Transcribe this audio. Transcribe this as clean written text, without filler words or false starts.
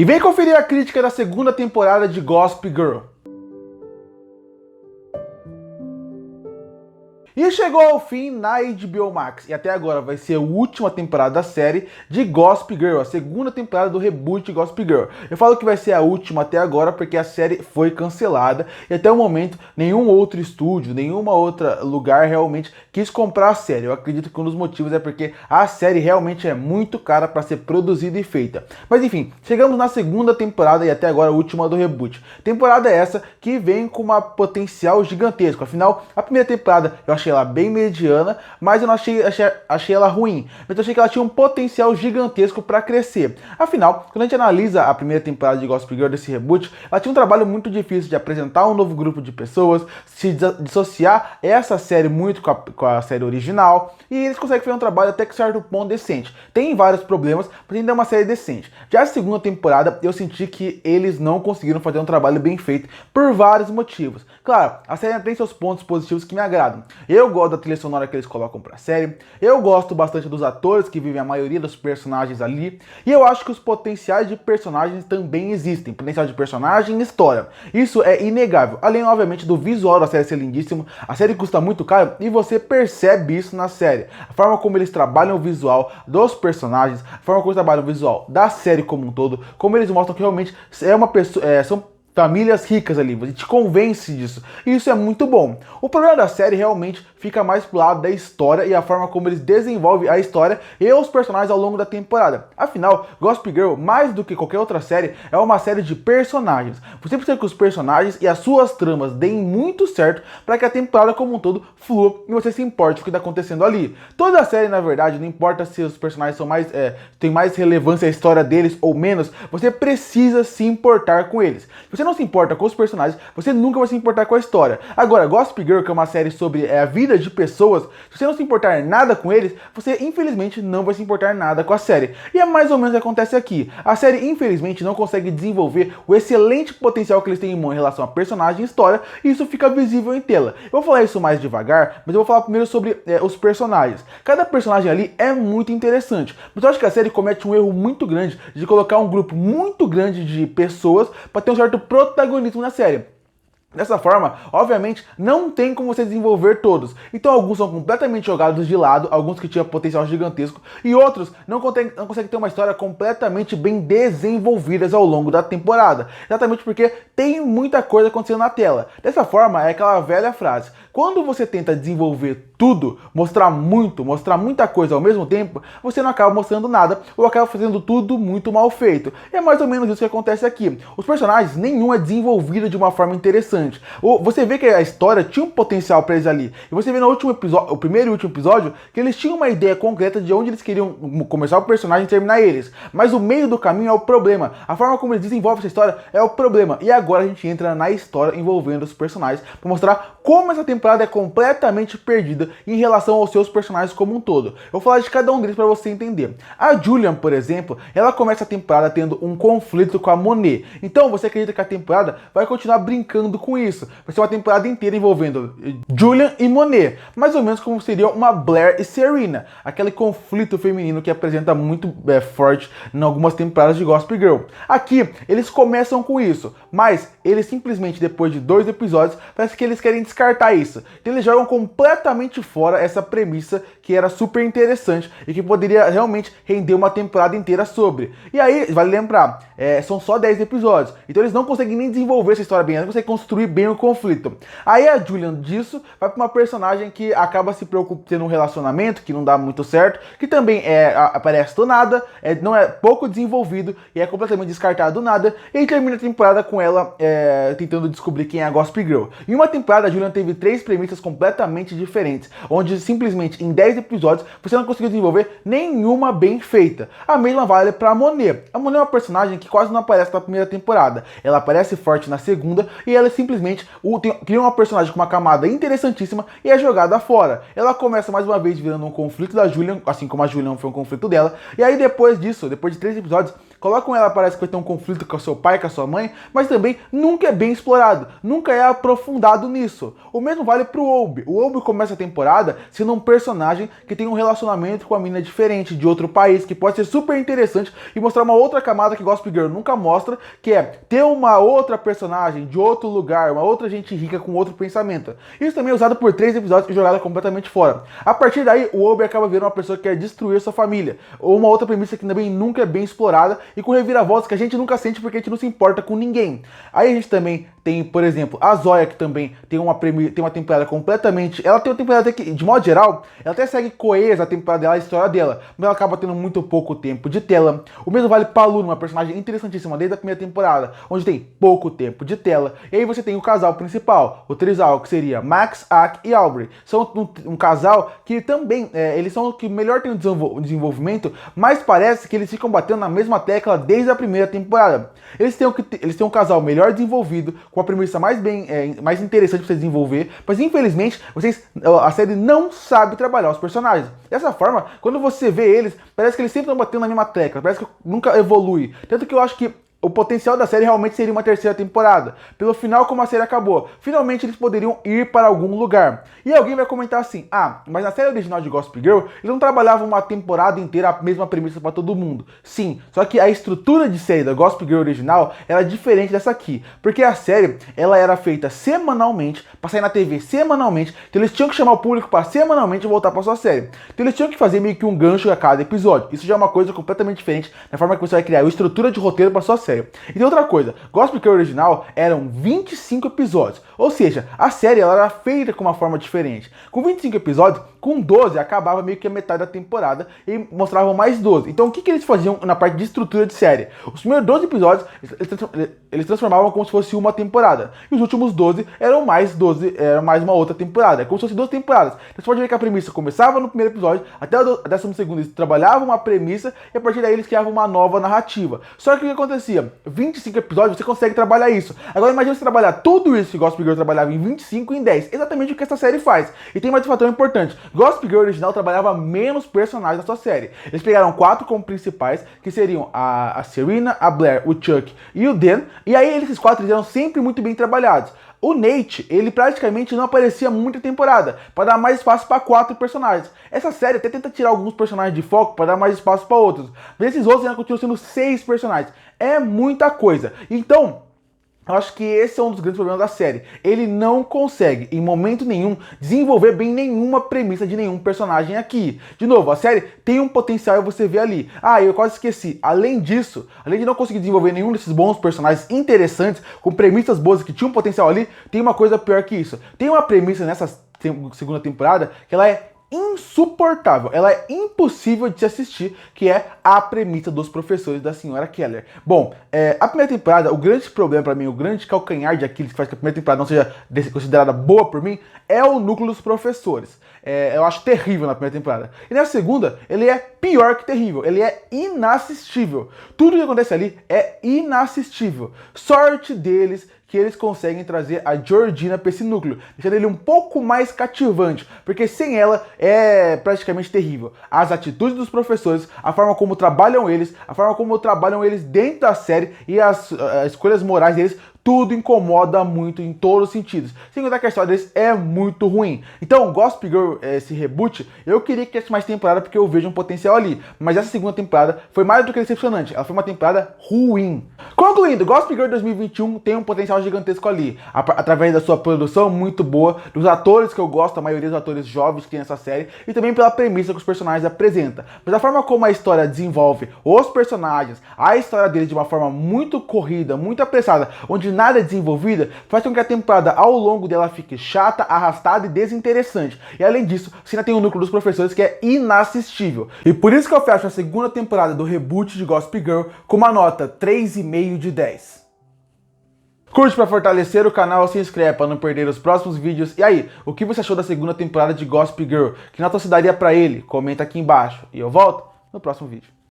E vem conferir a crítica da segunda temporada de Gossip Girl. E chegou ao fim na HBO Max, e até agora vai ser a última temporada da série de Gossip Girl, a segunda temporada do reboot de Gossip Girl. Eu falo que vai ser a última até agora porque a série foi cancelada e até o momento nenhum outro estúdio, nenhuma outra lugar realmente quis comprar a série. Eu acredito que um dos motivos é porque a série realmente é muito cara para ser produzida e feita. Mas enfim, chegamos na segunda temporada e até agora a última do reboot. Temporada essa que vem com uma potencial gigantesco, afinal a primeira temporada eu achei ela bem mediana, mas eu não achei ela ruim. Mas eu achei que ela tinha um potencial gigantesco para crescer. Afinal, quando a gente analisa a primeira temporada de Gossip Girl desse reboot, ela tinha um trabalho muito difícil de apresentar um novo grupo de pessoas, se dissociar essa série muito com a série original, e eles conseguem fazer um trabalho até que certo ponto decente. Tem vários problemas, mas ainda é uma série decente. Já a segunda temporada, eu senti que eles não conseguiram fazer um trabalho bem feito por vários motivos. Claro, a série tem seus pontos positivos que me agradam. Eu gosto da trilha sonora que eles colocam pra série, eu gosto bastante dos atores que vivem a maioria dos personagens ali, e eu acho que os potenciais de personagens também existem, potencial de personagem e história. Isso é inegável, além obviamente do visual da série ser lindíssimo, a série custa muito caro e você percebe isso na série. A forma como eles trabalham o visual dos personagens, a forma como eles trabalham o visual da série como um todo, como eles mostram que realmente é uma pessoa, são famílias ricas ali, você te convence disso. E isso é muito bom. O problema da série realmente fica mais pro lado da história e a forma como eles desenvolvem a história e os personagens ao longo da temporada. Afinal, Gossip Girl, mais do que qualquer outra série, é uma série de personagens. Você precisa que os personagens e as suas tramas deem muito certo para que a temporada como um todo flua e você se importe com o que está acontecendo ali. Toda a série, na verdade, não importa se os personagens são têm mais relevância a história deles ou menos, você precisa se importar com eles. Se você não se importa com os personagens, você nunca vai se importar com a história. Agora, Gossip Girl, que é uma série sobre a vida de pessoas, se você não se importar nada com eles, você infelizmente não vai se importar nada com a série. E é mais ou menos o que acontece aqui. A série infelizmente não consegue desenvolver o excelente potencial que eles têm em relação a personagem e história, e isso fica visível em tela. Eu vou falar isso mais devagar, mas eu vou falar primeiro sobre os personagens. Cada personagem ali é muito interessante, mas eu acho que a série comete um erro muito grande de colocar um grupo muito grande de pessoas para ter um certo protagonismo na série. Dessa forma, obviamente, não tem como você desenvolver todos. Então alguns são completamente jogados de lado, alguns que tinham potencial gigantesco, e outros não conseguem ter uma história completamente bem desenvolvidas ao longo da temporada. Exatamente porque tem muita coisa acontecendo na tela. Dessa forma, é aquela velha frase: quando você tenta desenvolver tudo, mostrar muita coisa ao mesmo tempo, você não acaba mostrando nada, ou acaba fazendo tudo muito mal feito. E é mais ou menos isso que acontece aqui. Os personagens, nenhum é desenvolvido de uma forma interessante. Você vê que a história tinha um potencial para eles ali. E você vê no último episódio, o primeiro e último episódio, que eles tinham uma ideia concreta de onde eles queriam começar o personagem e terminar eles. Mas o meio do caminho é o problema. A forma como eles desenvolvem essa história é o problema. E agora a gente entra na história envolvendo os personagens para mostrar como essa temporada é completamente perdida em relação aos seus personagens como um todo. Eu vou falar de cada um deles para você entender. A Julian, por exemplo, ela começa a temporada tendo um conflito com a Monet. Então você acredita que a temporada vai continuar brincando com isso. Vai ser uma temporada inteira envolvendo Julian e Monet. Mais ou menos como seria uma Blair e Serena. Aquele conflito feminino que apresenta muito forte em algumas temporadas de Gossip Girl. Aqui, eles começam com isso, mas eles simplesmente, depois de 2 episódios, parece que eles querem descartar isso. Então eles jogam completamente fora essa premissa que era super interessante e que poderia realmente render uma temporada inteira sobre. E aí, vale lembrar, são só 10 episódios, então eles não conseguem nem desenvolver essa história bem, não conseguem construir bem o conflito. Aí a Julian disso vai para uma personagem que acaba se preocupando tendo um relacionamento que não dá muito certo, que também aparece do nada, não é pouco desenvolvido e é completamente descartado do nada, e aí termina a temporada com ela tentando descobrir quem é a Gossip Girl. Em uma temporada, a Julian teve 3 premissas completamente diferentes, onde simplesmente em 10 episódios você não conseguiu desenvolver nenhuma bem feita. A mesma vale para a Monet. A Monet é uma personagem que quase não aparece na primeira temporada. Ela aparece forte na segunda e ela simplesmente cria uma personagem com uma camada interessantíssima e é jogada fora. Ela começa mais uma vez virando um conflito da Julian, assim como a Julian foi um conflito dela, e aí depois disso, depois de 3 episódios, colocam ela, parece que vai ter um conflito com o seu pai, com a sua mãe, mas também nunca é bem explorado, nunca é aprofundado nisso. O mesmo vale pro Obi. O Obi começa a temporada sendo um personagem que tem um relacionamento com uma mina diferente, de outro país, que pode ser super interessante e mostrar uma outra camada que Gossip Girl nunca mostra, que é ter uma outra personagem de outro lugar, uma outra gente rica com outro pensamento. Isso também é usado por 3 episódios e jogado completamente fora. A partir daí, o Obi acaba vendo uma pessoa que quer destruir sua família, ou uma outra premissa que também nunca é bem explorada e com reviravoltas que a gente nunca sente porque a gente não se importa com ninguém. Aí a gente também tem, por exemplo, a Zoya, que também tem uma temporada completamente... Ela tem uma temporada que, de modo geral, ela até segue coesa a temporada dela, a história dela, mas ela acaba tendo muito pouco tempo de tela. O mesmo vale pra Luna, uma personagem interessantíssima desde a primeira temporada, onde tem pouco tempo de tela. E aí você tem o casal principal, o trisal, que seria Max, Ak e Aubrey. São um casal que também, eles são os que melhor tem o desenvolvimento, mas parece que eles ficam batendo na mesma tecla desde a primeira temporada. Eles têm um casal melhor desenvolvido, com a premissa mais interessante para você desenvolver, mas infelizmente a série não sabe trabalhar os personagens. Dessa forma, quando você vê eles, parece que eles sempre estão batendo na mesma tecla, parece que nunca evolui. Tanto que eu acho que o potencial da série realmente seria uma terceira temporada. Pelo final como a série acabou, finalmente eles poderiam ir para algum lugar. E alguém vai comentar assim, mas na série original de Gossip Girl, eles não trabalhavam uma temporada inteira a mesma premissa para todo mundo. Sim, só que a estrutura de série da Gossip Girl original era diferente dessa aqui. Porque a série, ela era feita semanalmente, para sair na TV semanalmente, então eles tinham que chamar o público para semanalmente voltar para sua série. Então eles tinham que fazer meio que um gancho a cada episódio. Isso já é uma coisa completamente diferente da forma que você vai criar a estrutura de roteiro para sua série. E tem outra coisa, Gossip Girl original eram 25 episódios, ou seja, a série ela era feita com uma forma diferente. Com 25 episódios, com 12 acabava meio que a metade da temporada e mostravam mais 12. Então o que eles faziam na parte de estrutura de série? Os primeiros 12 episódios eles transformavam como se fosse uma temporada, e os últimos 12 eram mais uma outra temporada, como se fossem 2 temporadas. Então você pode ver que a premissa começava no primeiro episódio, até o 12º eles trabalhavam uma premissa e a partir daí eles criavam uma nova narrativa. Só que o que acontecia? 25 episódios, você consegue trabalhar isso. Agora imagina você trabalhar tudo isso que Gossip Girl trabalhava em 25 em 10. Exatamente o que essa série faz. E tem mais um fator importante. Gossip Girl original trabalhava menos personagens na sua série. Eles pegaram 4 como principais, que seriam a Serena, a Blair, o Chuck e o Dan. E aí esses 4 eram sempre muito bem trabalhados. O Nate, ele praticamente não aparecia muita temporada, para dar mais espaço para 4 personagens. Essa série até tenta tirar alguns personagens de foco para dar mais espaço para outros, mas esses outros ainda continuam sendo 6 personagens. É muita coisa. Então, eu acho que esse é um dos grandes problemas da série. Ele não consegue, em momento nenhum, desenvolver bem nenhuma premissa de nenhum personagem aqui. De novo, a série tem um potencial e você vê ali. Eu quase esqueci. Além disso, além de não conseguir desenvolver nenhum desses bons personagens interessantes, com premissas boas que tinham potencial ali, tem uma coisa pior que isso. Tem uma premissa nessa segunda temporada que ela é insuportável, ela é impossível de se assistir, que é a premissa dos professores da senhora Keller. Bom, a primeira temporada, o grande problema pra mim, o grande calcanhar de Aquiles que faz que a primeira temporada não seja considerada boa por mim, é o núcleo dos professores. Eu acho terrível na primeira temporada. E na segunda, ele é pior que terrível, ele é inassistível. Tudo que acontece ali é inassistível. Sorte deles que eles conseguem trazer a Georgina para esse núcleo, deixando ele um pouco mais cativante, porque sem ela é praticamente terrível. As atitudes dos professores, a forma como trabalham eles, dentro da série e as escolhas morais deles, tudo incomoda muito em todos os sentidos. Sem contar que a história deles é muito ruim. Então, Gossip Girl, esse reboot, eu queria que tivesse mais temporada porque eu vejo um potencial ali. Mas essa segunda temporada foi mais do que decepcionante. Ela foi uma temporada ruim. Concluindo, Gossip Girl 2021 tem um potencial gigantesco ali. Através da sua produção muito boa, dos atores que eu gosto, a maioria dos atores jovens que tem nessa série, e também pela premissa que os personagens apresentam. Mas a forma como a história desenvolve os personagens, a história deles de uma forma muito corrida, muito apressada, onde nada é desenvolvida, faz com que a temporada ao longo dela fique chata, arrastada e desinteressante. E além disso, você ainda tem o núcleo dos professores que é inassistível. E por isso que eu fecho a segunda temporada do reboot de Gossip Girl com uma nota 3,5 de 10. Curte para fortalecer o canal, se inscreve para não perder os próximos vídeos. E aí, o que você achou da segunda temporada de Gossip Girl? Que nota você daria para ele? Comenta aqui embaixo. E eu volto no próximo vídeo.